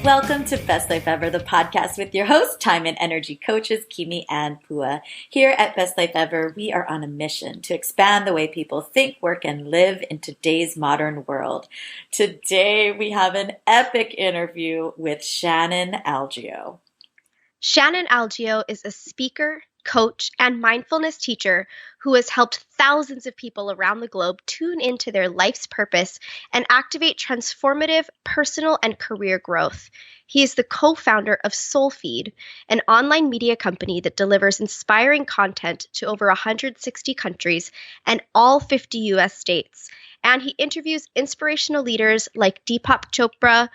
Welcome to Best Life Ever, the podcast with your hosts, time and energy coaches, Kimi and Pua. Here at Best Life Ever, we are on a mission to expand the way people think, work, and live in today's modern world. Today, we have an epic interview with Shannon Algeo. Shannon Algeo is a speaker, coach, and mindfulness teacher who has helped thousands of people around the globe tune into their life's purpose and activate transformative personal and career growth. He is the co-founder of SoulFeed, an online media company that delivers inspiring content to over 160 countries and all 50 U.S. states. And he interviews inspirational leaders like Deepak Chopra,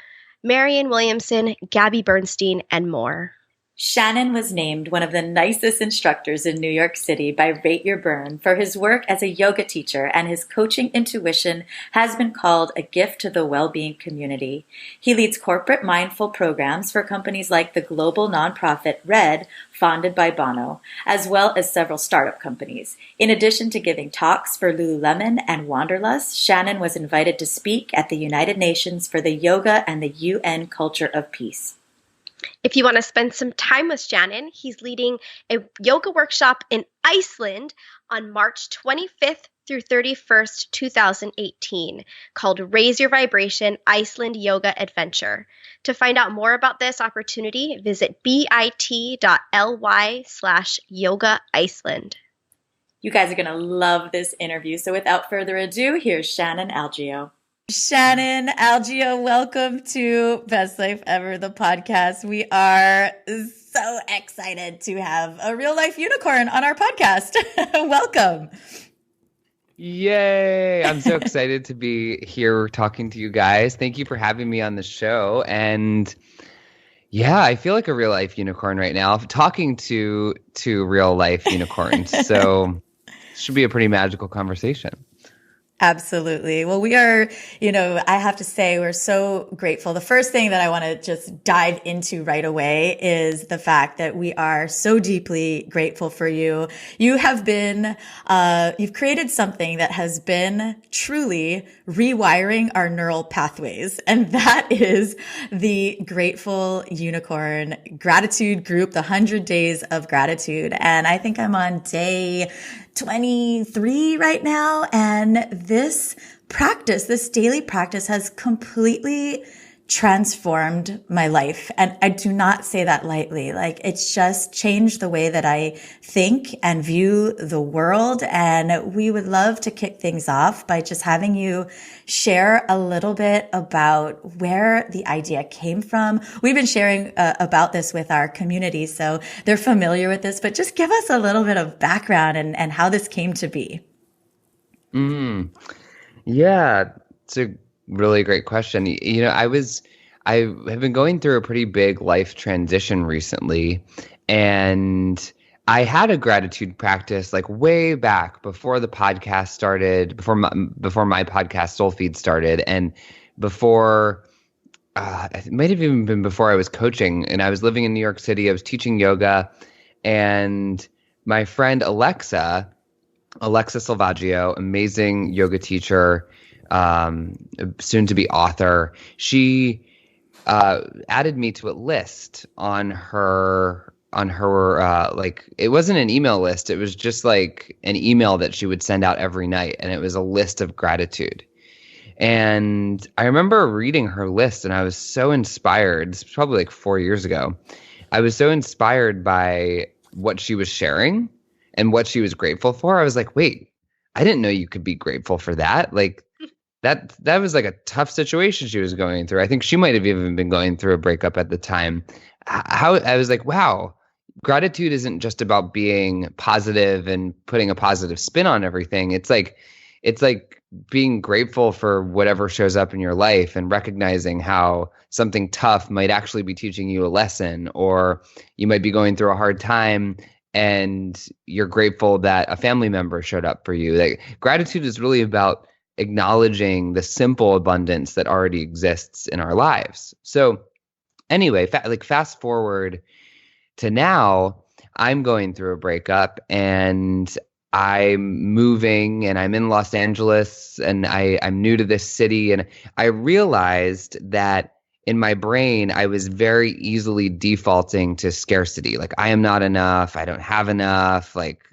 Marianne Williamson, Gabby Bernstein, and more. Shannon was named one of the nicest instructors in New York City by RateYourBurn for his work as a yoga teacher, and his coaching intuition has been called a gift to the wellbeing community. He leads corporate mindful programs for companies like the global nonprofit RED, founded by Bono, as well as several startup companies. In addition to giving talks for Lululemon and Wanderlust, Shannon was invited to speak at the United Nations for the Yoga and the UN Culture of Peace. If you want to spend some time with Shannon, he's leading a yoga workshop in Iceland on March 25th through 31st, 2018, called Raise Your Vibration Iceland Yoga Adventure. To find out more about this opportunity, visit bit.ly/yoga Iceland. You guys are going to love this interview. So without further ado, here's Shannon Algeo. Shannon Algeo, welcome to Best Life Ever, the podcast. We are so excited to have a real life unicorn on our podcast. Welcome. Yay. I'm so excited to be here talking to you guys. Thank you for having me on the show. And yeah, I feel like a real life unicorn right now, talking to real life unicorns. So it should be a pretty magical conversation. Absolutely. Well, we are, I have to say we're so grateful. The first thing that I want to just dive into right away is the fact that we are so deeply grateful for you. You have been, you've created something that has been truly rewiring our neural pathways. And that is the Grateful Unicorn Gratitude Group, the 100 Days of Gratitude. And I think I'm on day 23 right now. And this daily practice has completely transformed my life. And I do not say that lightly. Like, it's just changed the way that I think and view the world. And we would love to kick things off by just having you share a little bit about where the idea came from. We've been sharing about this with our community, so they're familiar with this, but just give us a little bit of background and how this came to be. Yeah, it's a really great question. I have been going through a pretty big life transition recently, and I had a gratitude practice like way back before the podcast started, before my podcast SoulFeed started, and before it might have even been before I was coaching. And I was living in New York City. I was teaching yoga, and my friend Alexa Salvaggio, amazing yoga teacher, soon to be author, she added me to a list on her like, it wasn't an email list. It was just like an email that she would send out every night. And it was a list of gratitude. And I remember reading her list and I was so inspired. This was probably like 4 years ago. I was so inspired by what she was sharing and what she was grateful for. I was like, wait, I didn't know you could be grateful for that. Like, that was like a tough situation she was going through. I think she might have even been going through a breakup at the time. I was like, wow, gratitude isn't just about being positive and putting a positive spin on everything. It's like being grateful for whatever shows up in your life and recognizing how something tough might actually be teaching you a lesson, or you might be going through a hard time and you're grateful that a family member showed up for you. Like, gratitude is really about acknowledging the simple abundance that already exists in our lives. So anyway, fast forward to now, I'm going through a breakup, and I'm moving and I'm in Los Angeles and I'm new to this city. And I realized that in my brain, I was very easily defaulting to scarcity. Like, I am not enough. I don't have enough. Like,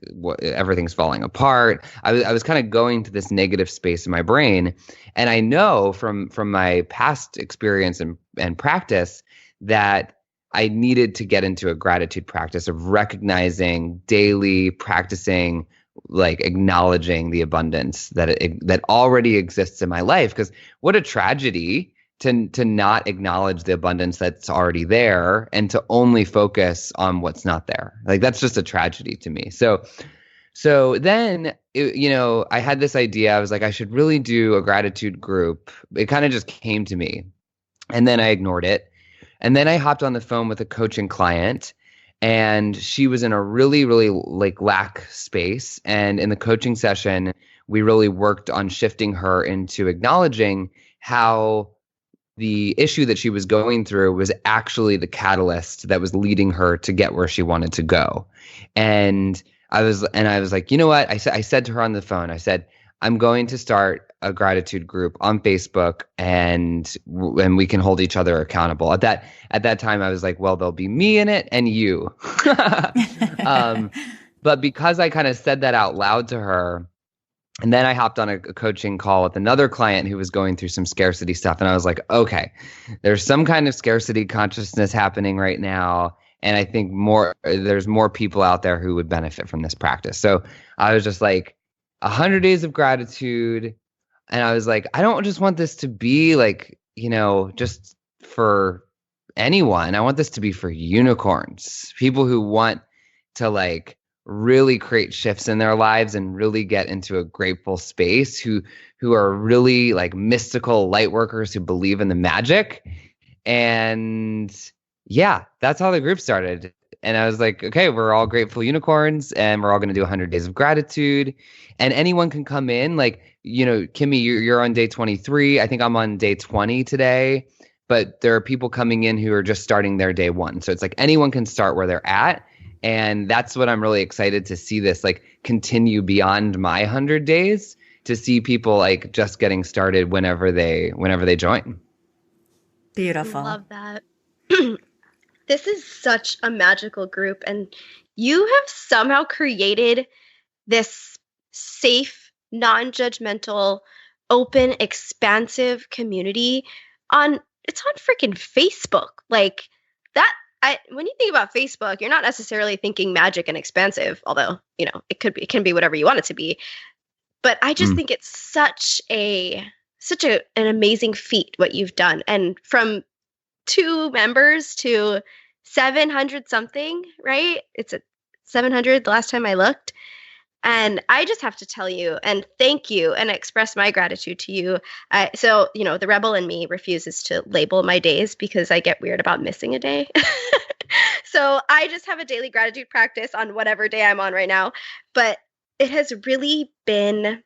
everything's falling apart. I was kind of going to this negative space in my brain. And I know from my past experience and practice that I needed to get into a gratitude practice of recognizing, daily practicing, like acknowledging the abundance that already exists in my life. Because what a tragedy to not acknowledge the abundance that's already there and to only focus on what's not there. Like, that's just a tragedy to me. So then, I had this idea. I was like, I should really do a gratitude group. It kind of just came to me, and then I ignored it. And then I hopped on the phone with a coaching client, and she was in a really, really like lack space. And in the coaching session, we really worked on shifting her into acknowledging how the issue that she was going through was actually the catalyst that was leading her to get where she wanted to go. And I was like, you know what? I said to her on the phone, I said, I'm going to start a gratitude group on Facebook, and we can hold each other accountable. At that time, I was like, well, there'll be me in it and you. But because I kind of said that out loud to her, and then I hopped on a coaching call with another client who was going through some scarcity stuff, and I was like, okay, there's some kind of scarcity consciousness happening right now. And I think there's more people out there who would benefit from this practice. So I was just like, 100 days of gratitude. And I was like, I don't just want this to be like, just for anyone. I want this to be for unicorns, people who want to like really create shifts in their lives and really get into a grateful space, who are really like mystical light workers who believe in the magic. And yeah, that's how the group started. And I was like, okay, we're all grateful unicorns, and we're all going to do 100 days of gratitude. And anyone can come in. Like, Kimmy, you're on day 23. I think I'm on day 20 today. But there are people coming in who are just starting their day 1. So it's like anyone can start where they're at. And that's what I'm really excited to see this like continue beyond my 100 days, to see people like just getting started whenever they join. Beautiful. I love that. This is such a magical group, and you have somehow created this safe, non-judgmental, open, expansive community it's on freaking Facebook. Like that, when you think about Facebook, you're not necessarily thinking magic and expansive, although, it can be whatever you want it to be. But I just think it's such an amazing feat what you've done. And from 2 members to 700 something, right? It's at 700 the last time I looked. And I just have to tell you and thank you and express my gratitude to you. So, the rebel in me refuses to label my days because I get weird about missing a day. So I just have a daily gratitude practice on whatever day I'm on right now. But it has really been,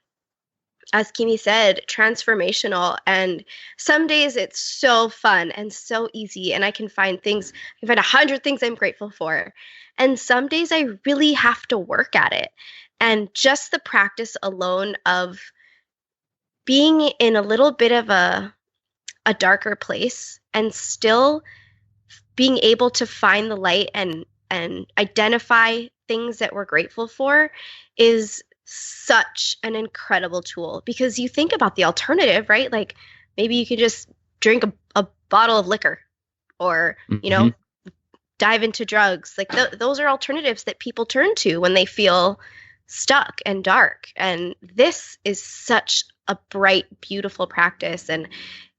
as Kimi said, transformational. And some days it's so fun and so easy, and I can find 100 things I'm grateful for. And some days I really have to work at it. And just the practice alone of being in a little bit of a darker place and still being able to find the light and identify things that we're grateful for is such an incredible tool. Because you think about the alternative, right? Like maybe you could just drink a bottle of liquor, or, dive into drugs. Like those are alternatives that people turn to when they feel stuck and dark. And this is such a bright, beautiful practice. And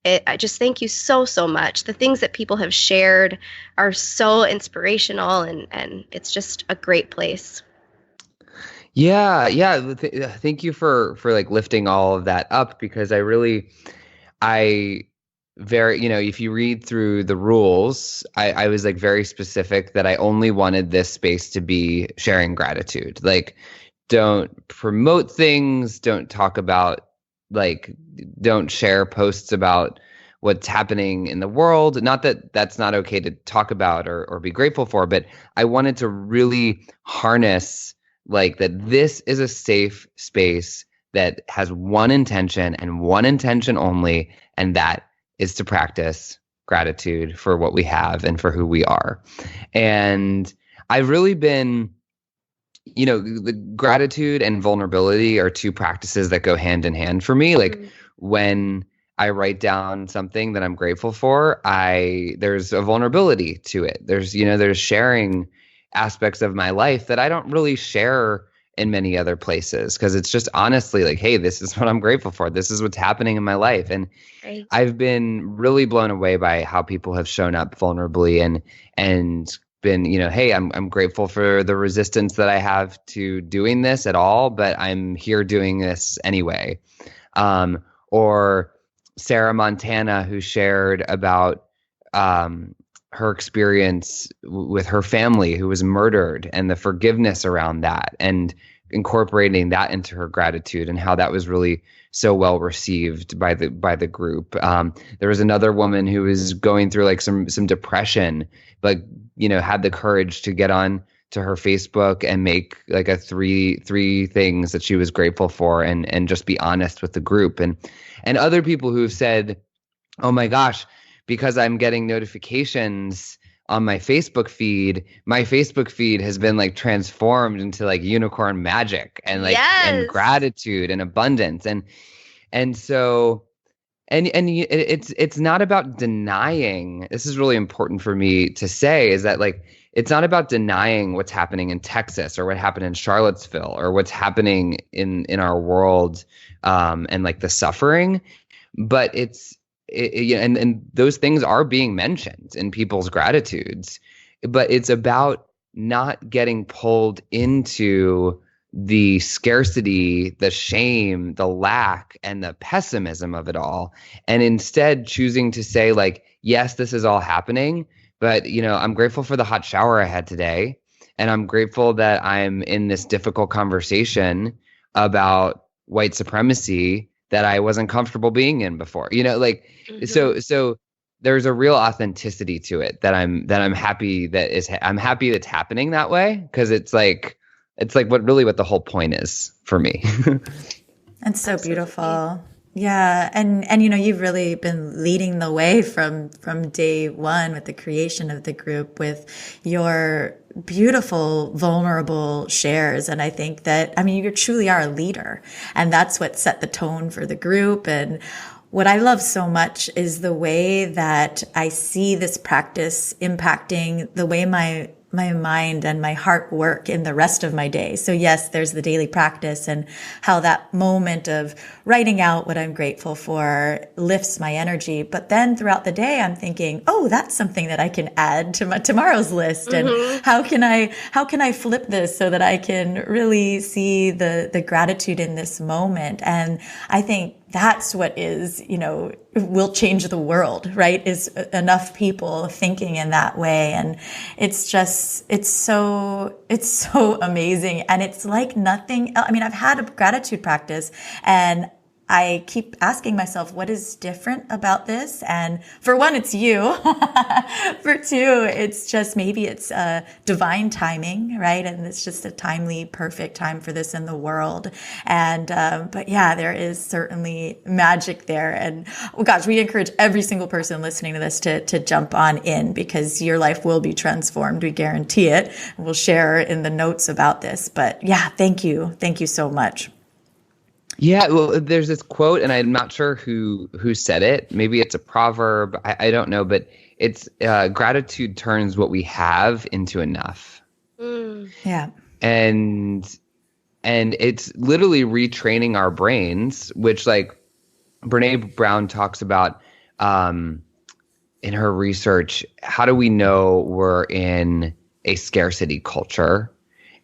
I just thank you so, so much. The things that people have shared are so inspirational, and it's just a great place. Yeah. Thank you for like lifting all of that up, because if you read through the rules, I was like very specific that I only wanted this space to be sharing gratitude. Like, don't promote things, don't talk about, like, don't share posts about what's happening in the world. Not that that's not okay to talk about or be grateful for, but I wanted to really harness like that this is a safe space that has one intention and one intention only, and that is to practice gratitude for what we have and for who we are. And I've really been, the gratitude and vulnerability are two practices that go hand in hand for me. Like when I write down something that I'm grateful for, there's a vulnerability to it. There's sharing aspects of my life that I don't really share in many other places, because it's just honestly like, hey, this is what I'm grateful for. This is what's happening in my life. And Right. I've been really blown away by how people have shown up vulnerably and been, hey, I'm grateful for the resistance that I have to doing this at all, but I'm here doing this anyway. Or Sarah Montana, who shared about her experience with her family who was murdered and the forgiveness around that, and incorporating that into her gratitude, and how that was really so well received by the group. There was another woman who was going through like some depression, but had the courage to get on to her Facebook and make like a three things that she was grateful for, and just be honest with the group. And other people who have said, oh my gosh, because I'm getting notifications on my Facebook feed has been like transformed into like unicorn magic and like and gratitude and abundance. And so it's not about denying. This is really important for me to say, is that like it's not about denying what's happening in Texas or what happened in Charlottesville or what's happening in our world, and like the suffering, but and those things are being mentioned in people's gratitudes, but it's about not getting pulled into the scarcity, the shame, the lack, and the pessimism of it all, and instead choosing to say like, yes, this is all happening, but I'm grateful for the hot shower I had today, and I'm grateful that I'm in this difficult conversation about white supremacy that I wasn't comfortable being in before. So there's a real authenticity to it that I'm happy I'm happy that's happening that way, because it's like what the whole point is for me. It's so beautiful. Yeah. And you've really been leading the way from day one with the creation of the group with your beautiful, vulnerable shares. And I think that, you truly are a leader, and that's what set the tone for the group. And what I love so much is the way that I see this practice impacting the way my mind and my heart work in the rest of my day. So yes, there's the daily practice and how that moment of writing out what I'm grateful for lifts my energy. But then throughout the day, I'm thinking, oh, that's something that I can add to my tomorrow's list. And how can I flip this so that I can really see the gratitude in this moment? And I think that's what is, will change the world, right? Is enough people thinking in that way. And it's so amazing. And it's like nothing else. I've had a gratitude practice, and I keep asking myself, what is different about this? And for one, it's you. For two, it's just maybe it's divine timing, right? And it's just a timely, perfect time for this in the world. And but yeah, there is certainly magic there. And oh gosh, we encourage every single person listening to this to jump on in, because your life will be transformed. We guarantee it. We'll share in the notes about this. But yeah, thank you. Thank you so much. Yeah, well, there's this quote, and I'm not sure who said it. Maybe it's a proverb. I don't know, but it's gratitude turns what we have into enough. Yeah, and it's literally retraining our brains, which like Brene Brown talks about in her research. How do we know we're in a scarcity culture?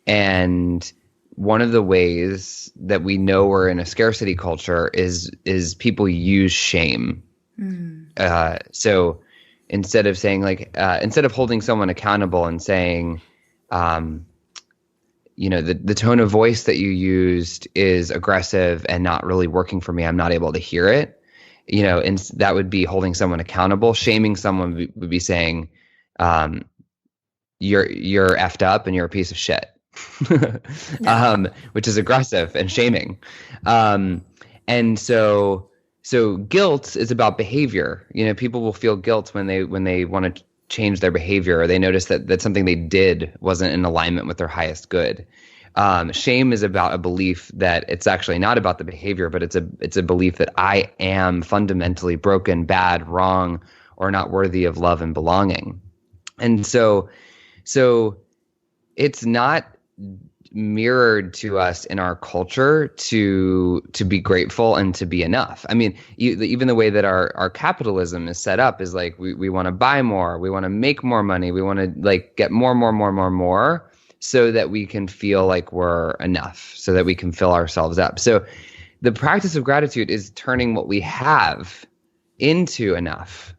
And one of the ways that we know we're in a scarcity culture is people use shame. So instead of saying like, instead of holding someone accountable and saying, the tone of voice that you used is aggressive and not really working for me, I'm not able to hear it. And that would be holding someone accountable. Shaming someone would be saying, you're effed up and you're a piece of shit. Yeah. which is aggressive and shaming. And so guilt is about behavior. People will feel guilt when they want to change their behavior, or they notice that something they did wasn't in alignment with their highest good. Shame is about a belief that it's actually not about the behavior, but it's a belief that I am fundamentally broken, bad, wrong, or not worthy of love and belonging. And so it's not mirrored to us in our culture to be grateful and to be enough. I mean, even the way that our capitalism is set up is like we want to buy more, we want to make more money, we want to like get more, so that we can feel like we're enough, so that we can fill ourselves up. So the practice of gratitude is turning what we have into enough,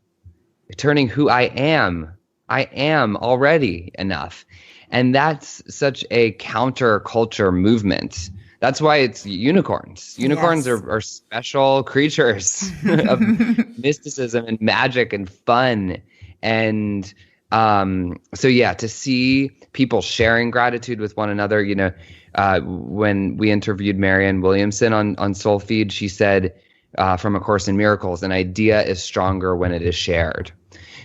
turning who I am already enough. And that's such a counterculture movement. That's why it's unicorns. Unicorns Yes. are special creatures of mysticism and magic and fun. And to see people sharing gratitude with one another, when we interviewed Marianne Williamson on SoulFeed, she said, from A Course in Miracles, an idea is stronger when it is shared.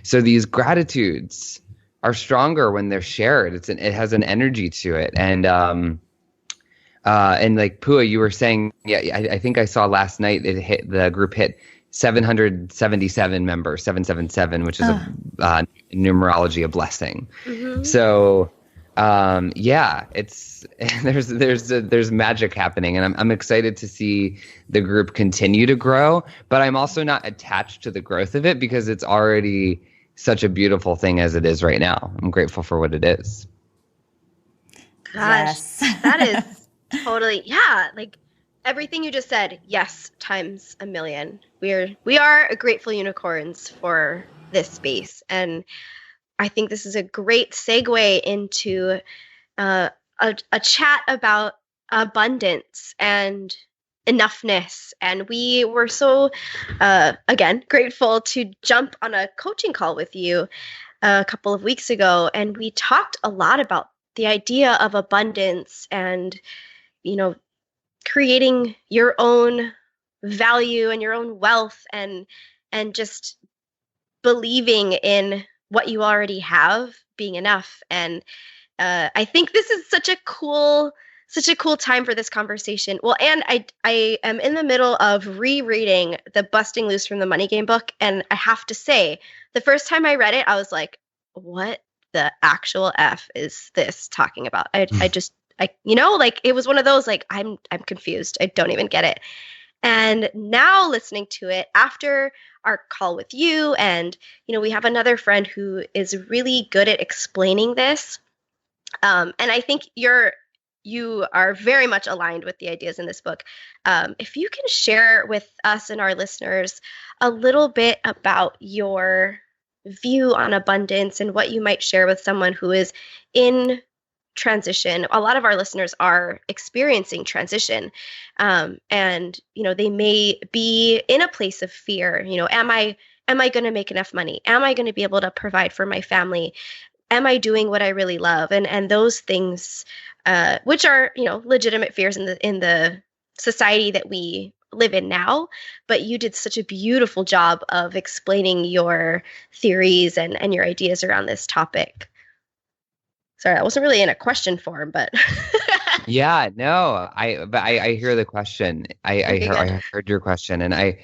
So these gratitudes are stronger when they're shared. It has an energy to it. And like Pua, you were saying, I think I saw last night the group hit 777 members, 777, which is a numerology, a blessing. Mm-hmm. So it's there's magic happening, and I'm excited to see the group continue to grow. But I'm also not attached to the growth of it because it's already such a beautiful thing as it is right now. I'm grateful for what it is. Gosh, yes. That is totally, like everything you just said, yes, times a million. We are grateful unicorns for this space. And I think this is a great segue into a chat about abundance and enoughness. And we were so, again, grateful to jump on a coaching call with you a couple of weeks ago. And we talked a lot about the idea of abundance and, creating your own value and your own wealth and just believing in what you already have being enough. And I think this is such a cool time for this conversation. Well, and I am in the middle of rereading the Busting Loose from the Money Game book. And I have to say, the first time I read it, I was like, what the actual F is this talking about? It was one of those, like, I'm confused. I don't even get it. And now listening to it after our call with you, and, we have another friend who is really good at explaining this. And I think you are very much aligned with the ideas in this book. If you can share with us and our listeners a little bit about your view on abundance and what you might share with someone who is in transition. A lot of our listeners are experiencing transition. And, they may be in a place of fear. Am I going to make enough money? Am I going to be able to provide for my family? Am I doing what I really love? And those things, which are, legitimate fears in the society that we live in now. But you did such a beautiful job of explaining your theories and your ideas around this topic. Sorry, that wasn't really in a question form, but yeah, no, I hear the question. I heard your question, and I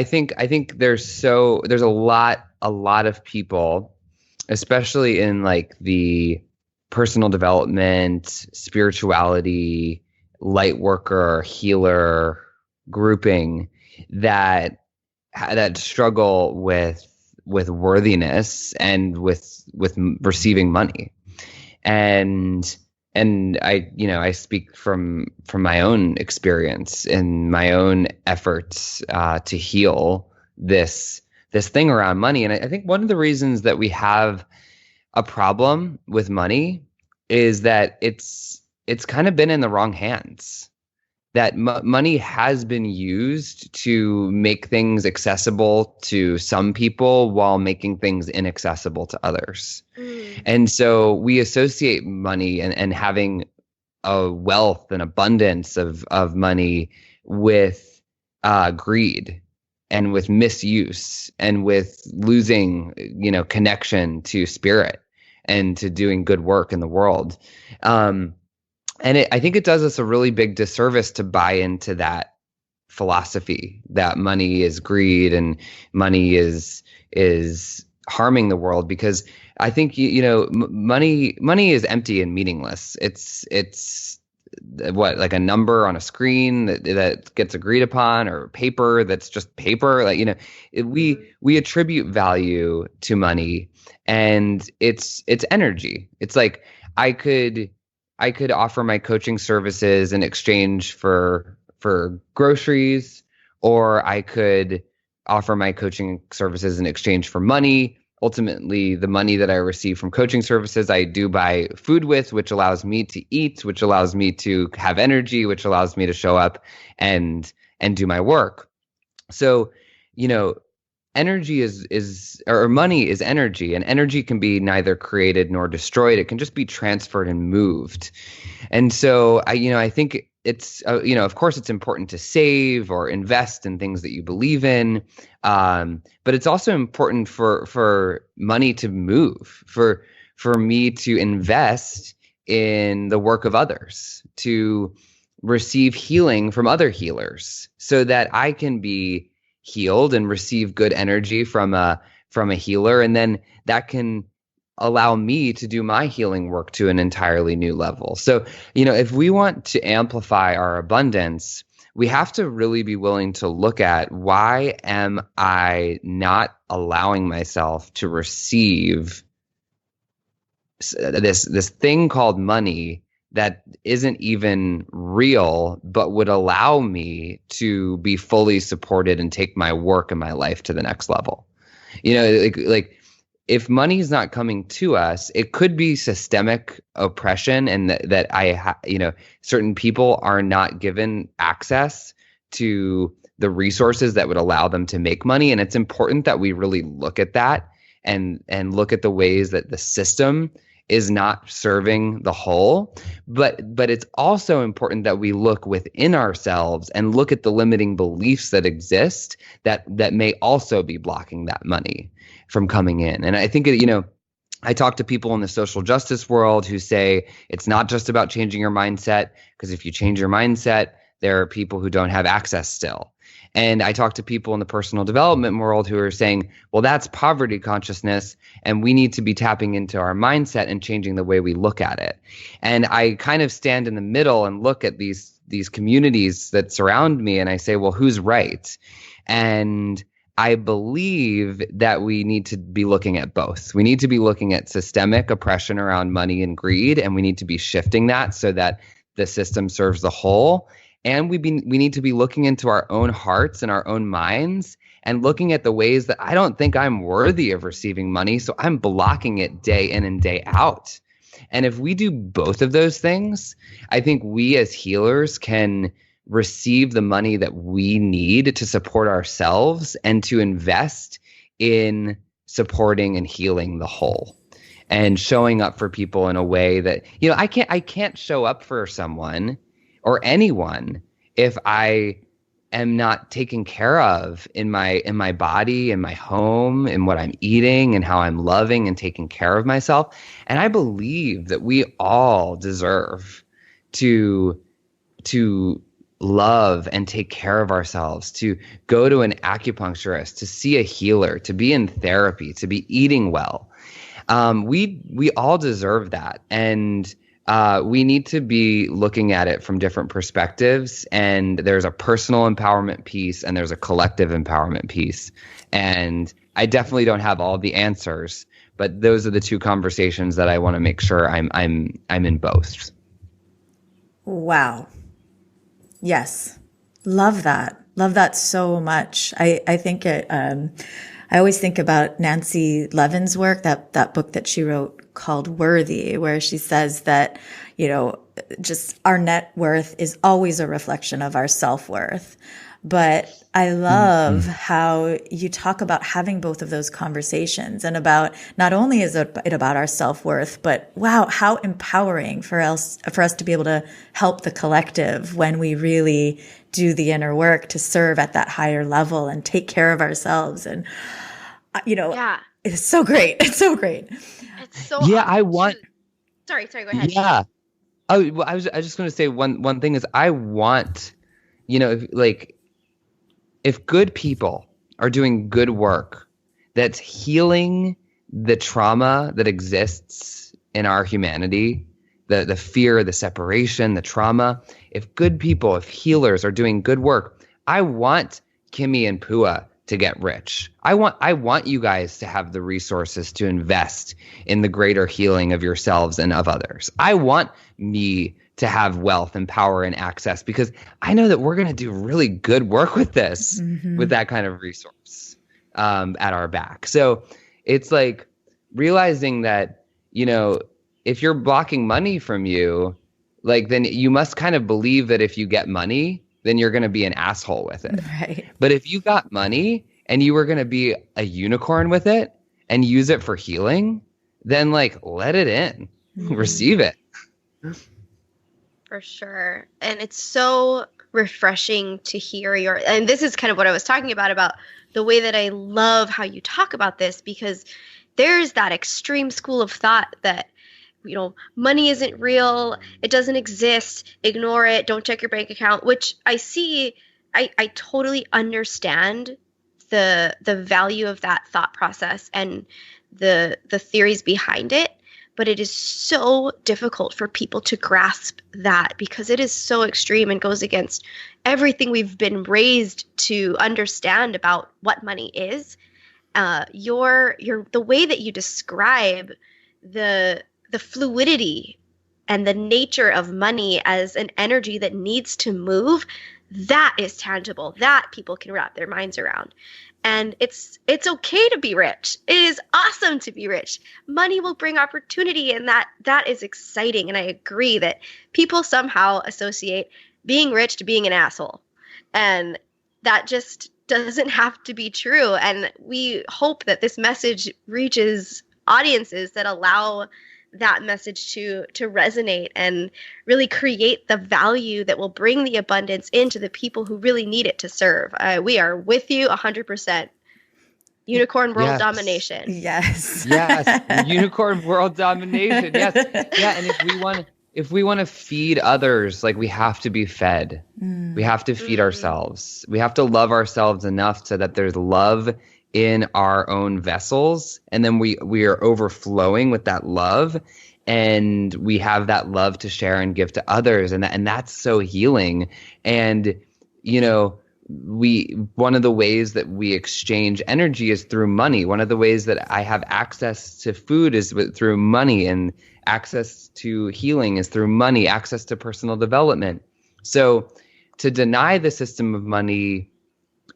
think there's a lot of people, especially in like the personal development, spirituality, light worker, healer grouping that struggle with worthiness and with receiving money. And I speak from my own experience and my own efforts to heal this thing around money. And I think one of the reasons that we have a problem with money is that it's kind of been in the wrong hands. that money has been used to make things accessible to some people while making things inaccessible to others. And so we associate money and having a wealth and abundance of money with greed and with misuse and with losing, connection to spirit and to doing good work in the world. And I think it does us a really big disservice to buy into that philosophy that money is greed and money is harming the world, because I think money is empty and meaningless. It's what, like a number on a screen that gets agreed upon, or paper that's just paper. We attribute value to money, and it's energy. It's like I could offer my coaching services in exchange for groceries, or I could offer my coaching services in exchange for money. Ultimately, the money that I receive from coaching services, I do buy food with, which allows me to eat, which allows me to have energy, which allows me to show up and do my work. So, energy or money is energy, and energy can be neither created nor destroyed. It can just be transferred and moved. And so I think it's, of course it's important to save or invest in things that you believe in. But it's also important for money to move, for me to invest in the work of others, to receive healing from other healers so that I can be healed and receive good energy from a healer, and then that can allow me to do my healing work to an entirely new level. So, if we want to amplify our abundance, we have to really be willing to look at, why am I not allowing myself to receive this thing called money that isn't even real, but would allow me to be fully supported and take my work and my life to the next level. Like if money is not coming to us, it could be systemic oppression, and that certain people are not given access to the resources that would allow them to make money. And it's important that we really look at that and look at the ways that the system is not serving the whole, but it's also important that we look within ourselves and look at the limiting beliefs that exist that may also be blocking that money from coming in. And I think, I talk to people in the social justice world who say it's not just about changing your mindset, because if you change your mindset, there are people who don't have access still. And I talk to people in the personal development world who are saying, well, that's poverty consciousness, and we need to be tapping into our mindset and changing the way we look at it. And I kind of stand in the middle and look at these communities that surround me, and I say, well, who's right? And I believe that we need to be looking at both. We need to be looking at systemic oppression around money and greed, and we need to be shifting that so that the system serves the whole. And we need to be looking into our own hearts and our own minds and looking at the ways that I don't think I'm worthy of receiving money, so I'm blocking it day in and day out. And if we do both of those things, I think we as healers can receive the money that we need to support ourselves and to invest in supporting and healing the whole and showing up for people in a way that, I can't show up for someone or anyone if I am not taken care of in my body, in my home, in what I'm eating, and how I'm loving and taking care of myself. And I believe that we all deserve to love and take care of ourselves, to go to an acupuncturist, to see a healer, to be in therapy, to be eating well. We all deserve that. And we need to be looking at it from different perspectives, and there's a personal empowerment piece and there's a collective empowerment piece. And I definitely don't have all the answers, but those are the two conversations that I want to make sure I'm in both. Wow. Yes. Love that. Love that so much. I think I always think about Nancy Levin's work, that book that she wrote called Worthy, where she says that, just our net worth is always a reflection of our self-worth. But I love how you talk about having both of those conversations and about not only is it about our self-worth, but wow, how empowering for us to be able to help the collective when we really do the inner work to serve at that higher level and take care of ourselves. And, it's so great. It's so great. It's so Yeah, awesome. I want. Sorry, go ahead. Yeah. Oh, well, I was just going to say one thing is I want, if good people are doing good work that's healing the trauma that exists in our humanity, the fear, the separation, the trauma, if good people, if healers are doing good work, I want Kimmy and Pua to get rich. I want you guys to have the resources to invest in the greater healing of yourselves and of others. I want me to have wealth and power and access because I know that we're going to do really good work with this, with that kind of resource at our back. So it's like realizing that, if you're blocking money from you, then you must kind of believe that if you get money, then you're going to be an asshole with it. Right. But if you got money and you were going to be a unicorn with it and use it for healing, then let it in, receive it. For sure. And it's so refreshing to hear and this is kind of what I was talking about the way that I love how you talk about this, because there's that extreme school of thought that, money isn't real, it doesn't exist, ignore it, don't check your bank account, which I see, I totally understand the value of that thought process and the theories behind it. But it is so difficult for people to grasp that because it is so extreme and goes against everything we've been raised to understand about what money is. The way that you describe the fluidity and the nature of money as an energy that needs to move, that is tangible, that people can wrap their minds around. And it's okay to be rich. It is awesome to be rich. Money will bring opportunity, and that is exciting. And I agree that people somehow associate being rich to being an asshole. And that just doesn't have to be true. And we hope that this message reaches audiences that allow that message to resonate and really create the value that will bring the abundance into the people who really need it to serve. We are with you 100%. Unicorn world domination. Yes. Yes. Unicorn world domination. Yes. Yeah. And if we want to feed others, we have to be fed. We have to feed ourselves. We have to love ourselves enough so that there's love in our own vessels, and then we are overflowing with that love, and we have that love to share and give to others, and that's so healing. And one of the ways that we exchange energy is through money. One of the ways that I have access to food is through money, and access to healing is through money, access to personal development. So to deny the system of money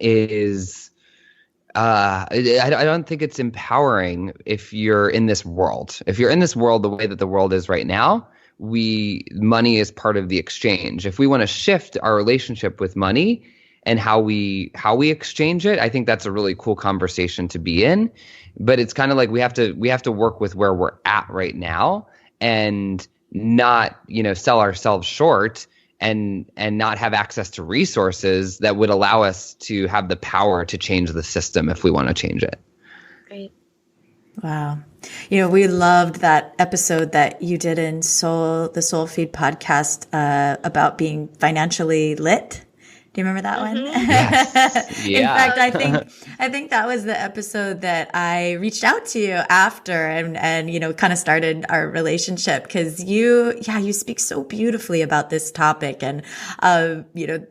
is I don't think it's empowering if you're in this world. If you're in this world the way that the world is right now, money is part of the exchange. If we want to shift our relationship with money and how we exchange it, I think that's a really cool conversation to be in. But it's kind of we have to work with where we're at right now and not sell ourselves short and not have access to resources that would allow us to have the power to change the system if we want to change it. Right. Wow. We loved that episode that you did in the SoulFeed podcast about being financially lit. Do you remember that one? Yes. Yeah. In fact, I think that was the episode that I reached out to you after and kind of started our relationship, because you speak so beautifully about this topic, and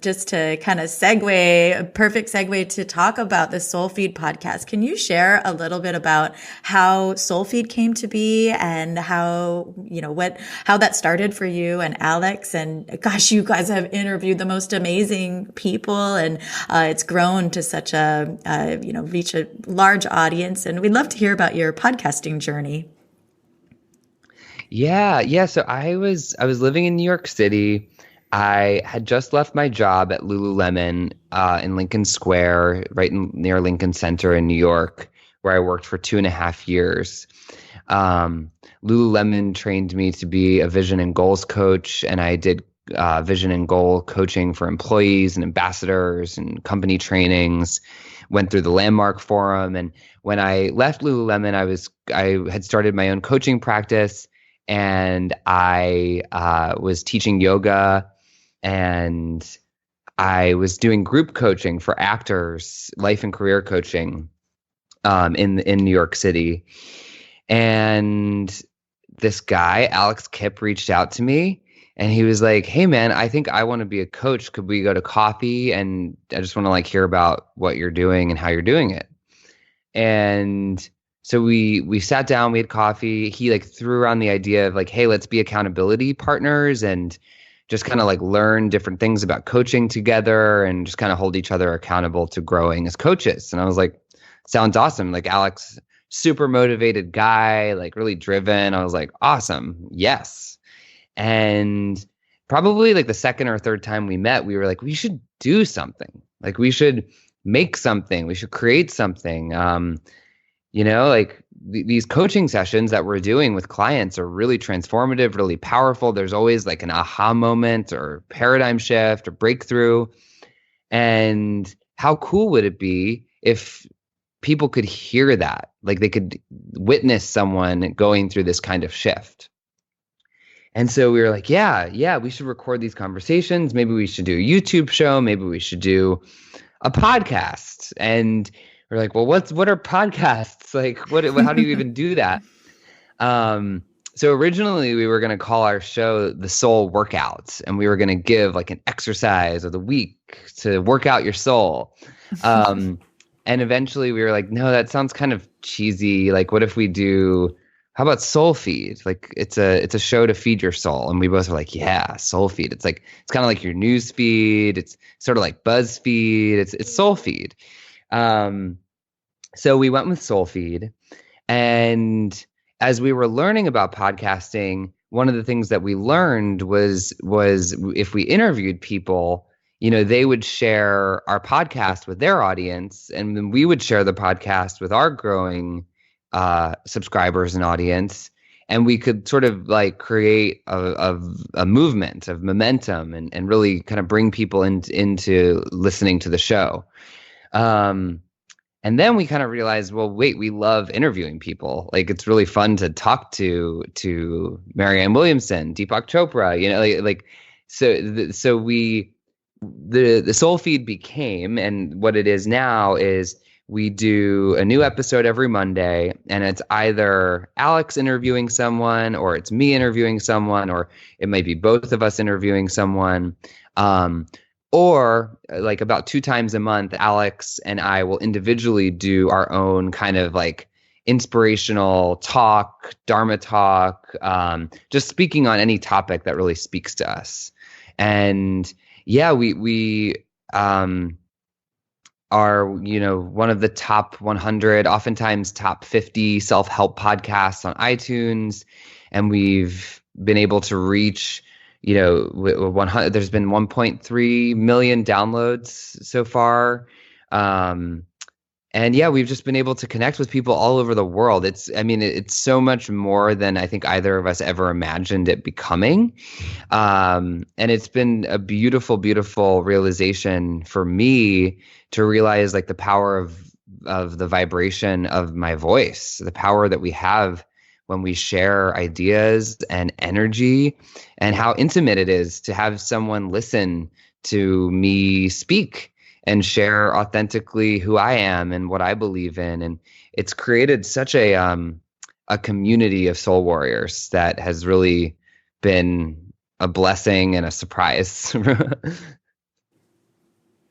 just to kind of a perfect segue to talk about the SoulFeed podcast. Can you share a little bit about how SoulFeed came to be and how that started for you and Alex? And gosh, you guys have interviewed the most amazing people, and it's grown to such reach a large audience, and we'd love to hear about your podcasting journey. Yeah. So I was living in New York City. I had just left my job at Lululemon in Lincoln Square, near Lincoln Center in New York, where I worked for 2.5 years. Um, Lululemon trained me to be a vision and goals coach, and I did vision and goal coaching for employees and ambassadors and company trainings. Went through the Landmark Forum, and when I left Lululemon, I had started my own coaching practice, and I was teaching yoga, and I was doing group coaching for actors, life and career coaching in New York City. And this guy, Alex Kipp, reached out to me and he was like, "Hey man, I think I want to be a coach. Could we go to coffee? And I just want to like hear about what you're doing and how you're doing it." And so we sat down, we had coffee. He like threw around the idea of like, "Hey, let's be accountability partners and just kind of like learn different things about coaching together and just kind of hold each other accountable to growing as coaches." And I was like, "Sounds awesome." Like Alex, super motivated guy, like really driven. I was like, "Awesome. Yes." And probably like the second or third time we met, we were like, we should do something. Like we should make something. We should create something. Like these coaching sessions that we're doing with clients are really transformative, really powerful. There's always like an aha moment or paradigm shift or breakthrough. And how cool would it be if people could hear that? Like they could witness someone going through this kind of shift. And so we were like, yeah, we should record these conversations. Maybe we should do a YouTube show. Maybe we should do a podcast. And we're like, well, what are podcasts? Like, how do you even do that? So originally we were going to call our show The Soul Workout, and we were going to give like an exercise of the week to work out your soul. And eventually we were like, no, that sounds kind of cheesy. Like, what if we do, how about SoulFeed? Like it's a show to feed your soul. And we both were like, yeah, SoulFeed. It's kind of like your news feed. It's sort of like BuzzFeed. It's SoulFeed. So we went with SoulFeed, and as we were learning about podcasting, one of the things that we learned was if we interviewed people, they would share our podcast with their audience, and then we would share the podcast with our growing subscribers and audience, and we could sort of like create a movement of momentum and really kind of bring people into listening to the show. And then we kind of realized, well, wait, we love interviewing people. Like it's really fun to talk to Marianne Williamson, Deepak Chopra, the SoulFeed became, and what it is now is we do a new episode every Monday, and it's either Alex interviewing someone, or it's me interviewing someone, or it might be both of us interviewing someone. Or like about 2 times a month, Alex and I will individually do our own kind of like inspirational talk, Dharma talk, just speaking on any topic that really speaks to us. And yeah, we are, one of the top 100, oftentimes top 50 self-help podcasts on iTunes. And we've been able to reach, 100, there's been 1.3 million downloads so far. And yeah, we've just been able to connect with people all over the world. It's so much more than I think either of us ever imagined it becoming. And it's been a beautiful, beautiful realization for me to realize like the power of the vibration of my voice, the power that we have when we share ideas and energy, and how intimate it is to have someone listen to me speak and share authentically who I am and what I believe in. And it's created such a community of soul warriors that has really been a blessing and a surprise.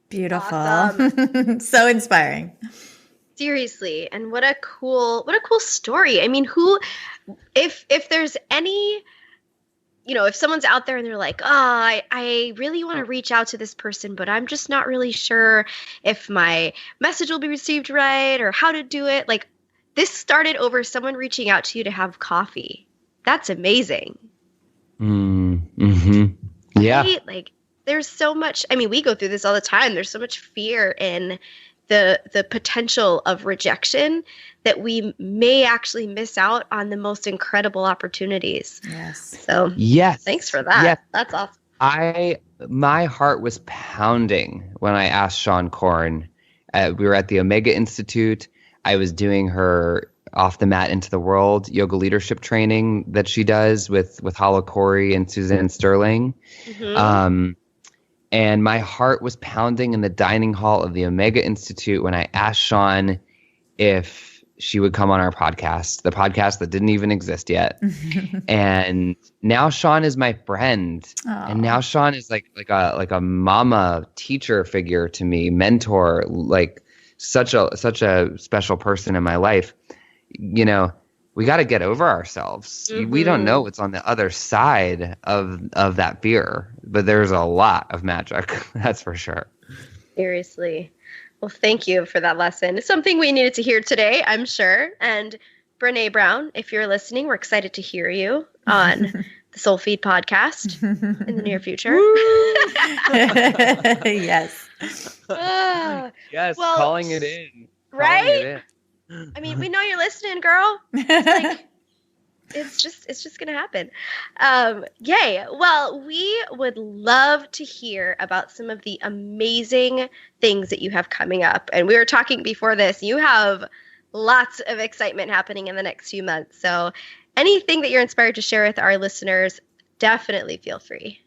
Beautiful. Awesome. So inspiring. Seriously, and what a cool story. I mean, if there's any, if someone's out there and they're like, I really want to reach out to this person, but I'm just not really sure if my message will be received right or how to do it. Like, this started over someone reaching out to you to have coffee. That's amazing. Mm-hmm. Yeah. Right? Like, there's so much, I mean, we go through this all the time. There's so much fear in the potential of rejection that we may actually miss out on the most incredible opportunities. Yes. So yes. Thanks for that. Yes. That's awesome. My heart was pounding when I asked Sean Korn. We were at the Omega Institute. I was doing her off the mat into the world yoga leadership training that she does with Hala Corey and Suzanne Sterling. Mm-hmm. And my heart was pounding in the dining hall of the Omega Institute when I asked Sean if she would come on our podcast, the podcast that didn't even exist yet. And now Sean is my friend. Aww. And now Sean is like a mama teacher figure to me, mentor, like such a special person in my life. You know, we got to get over ourselves. Mm-hmm. We don't know what's on the other side of that fear, but there's a lot of magic. That's for sure. Seriously. Well, thank you for that lesson. It's something we needed to hear today, I'm sure. And Brene Brown, if you're listening, we're excited to hear you on the SoulFeed podcast in the near future. Yes. Yes, well, calling it in. Right? I mean, we know you're listening, girl. It's just gonna happen. Yay. Well, we would love to hear about some of the amazing things that you have coming up. And we were talking before this, you have lots of excitement happening in the next few months. So anything that you're inspired to share with our listeners, definitely feel free.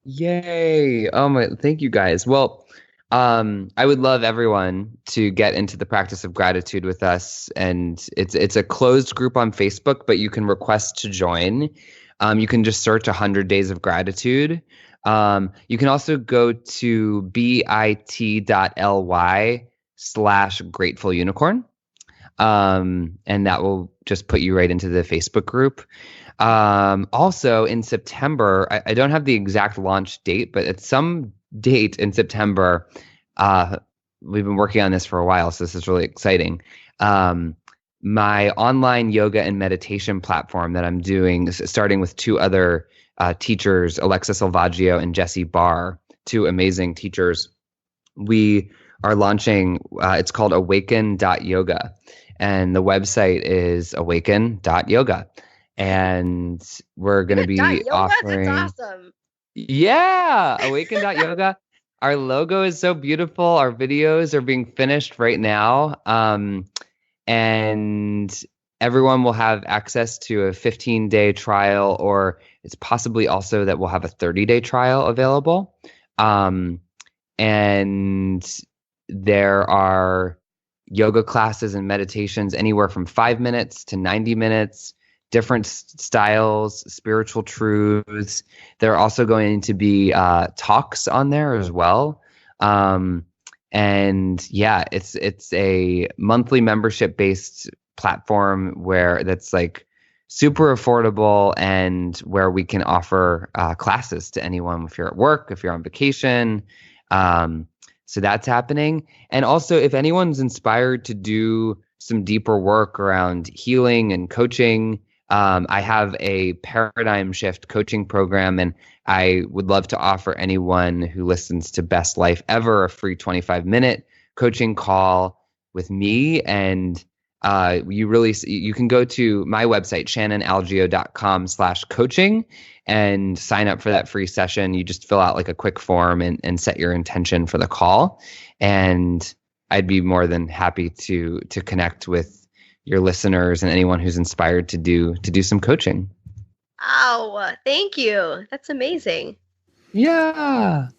Yay. Thank you guys. Well, I would love everyone to get into the practice of gratitude with us. And it's a closed group on Facebook, but you can request to join. You can just search 100 Days of Gratitude. You can also go to bit.ly/grateful unicorn. And that will just put you right into the Facebook group. Also in September, I don't have the exact launch date, but at some date in September, we've been working on this for a while, so this is really exciting. My online yoga and meditation platform that I'm doing, starting with two other teachers, Alexis Algeo and Jessie Barr, two amazing teachers. We are launching, it's called awaken.yoga, and the website is awaken.yoga. And we're going to be offering... That's awesome. Yeah, awaken.yoga. Our logo is so beautiful. Our videos are being finished right now. And everyone will have access to a 15-day trial, or it's possibly also that we'll have a 30-day trial available. And there are yoga classes and meditations anywhere from 5 minutes to 90 minutes. Different styles, spiritual truths. There are also going to be talks on there as well. And yeah, it's a monthly membership based platform that's like super affordable, and where we can offer classes to anyone if you're at work, if you're on vacation. So that's happening. And also, if anyone's inspired to do some deeper work around healing and coaching, I have a paradigm shift coaching program, and I would love to offer anyone who listens to Best Life Ever a free 25-minute coaching call with me. And you can go to my website, shannonalgeo.com/coaching, and sign up for that free session. You just fill out like a quick form and set your intention for the call. And I'd be more than happy to connect with your listeners and anyone who's inspired to do some coaching. Oh, thank you. That's amazing. Yeah.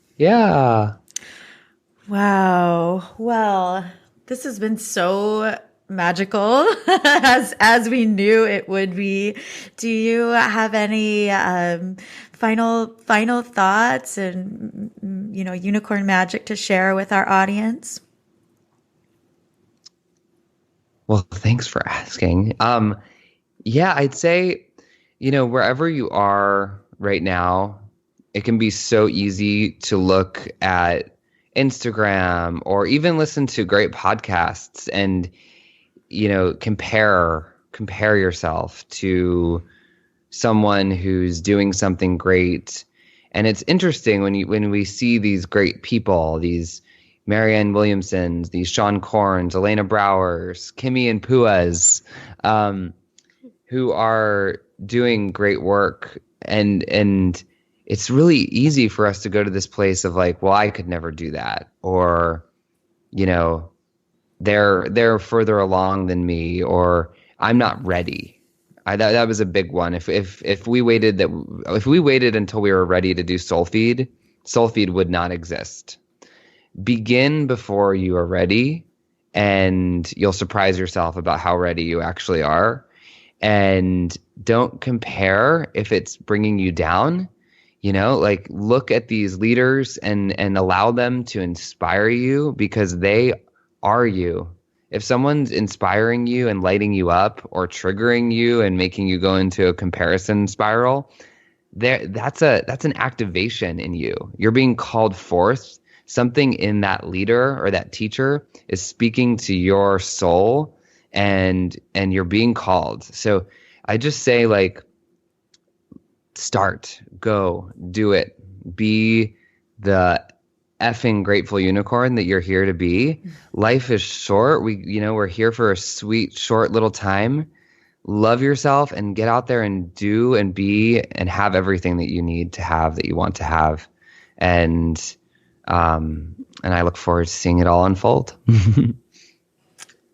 Wow. Well, this has been so magical as we knew it would be. Do you have any final thoughts and unicorn magic to share with our audience? Well, thanks for asking. Yeah, I'd say, wherever you are right now, it can be so easy to look at Instagram or even listen to great podcasts and, compare compare yourself to someone who's doing something great. And it's interesting when we see these great people, these Marianne Williamsons, these Sean Corns, Elena Browers, Kimmy and Puas, who are doing great work. And it's really easy for us to go to this place of like, well, I could never do that. Or, they're further along than me, or I'm not ready. That was a big one. If we waited until we were ready to do SoulFeed would not exist. Begin before you are ready, and you'll surprise yourself about how ready you actually are. And don't compare if it's bringing you down. Like look at these leaders and allow them to inspire you, because they are you. If someone's inspiring you and lighting you up, or triggering you and making you go into a comparison spiral, that's an activation in you. You're being called forth. Something in that leader or that teacher is speaking to your soul, and you're being called. So I just say, like, start, go, do it, be the effing grateful unicorn that you're here to be. Life is short. We're here for a sweet, short little time. Love yourself and get out there and do and be and have everything that you need to have, that you want to have. And I look forward to seeing it all unfold. Awesome.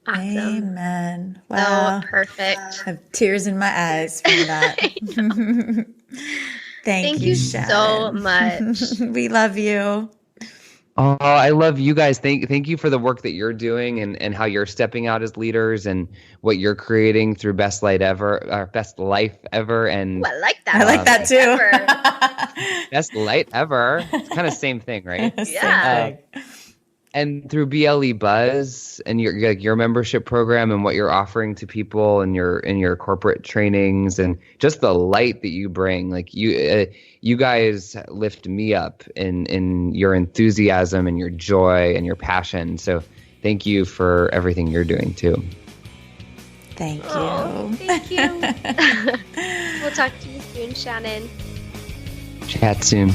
Amen. Wow. So perfect. I have tears in my eyes from that. Thank you, so Shannon. much. We love you. Oh, I love you guys. Thank you for the work that you're doing and how you're stepping out as leaders and what you're creating through Best Life Ever. And I like that. I like that too. Best Light Ever. It's kind of same thing, right? Yeah. Same thing. And through BLE Buzz and your membership program and what you're offering to people and your corporate trainings and just the light that you bring, like you guys lift me up in your enthusiasm and your joy and your passion. So thank you for everything you're doing too. Thank you. Oh, thank you. We'll talk to you soon, Shannon. Chat soon.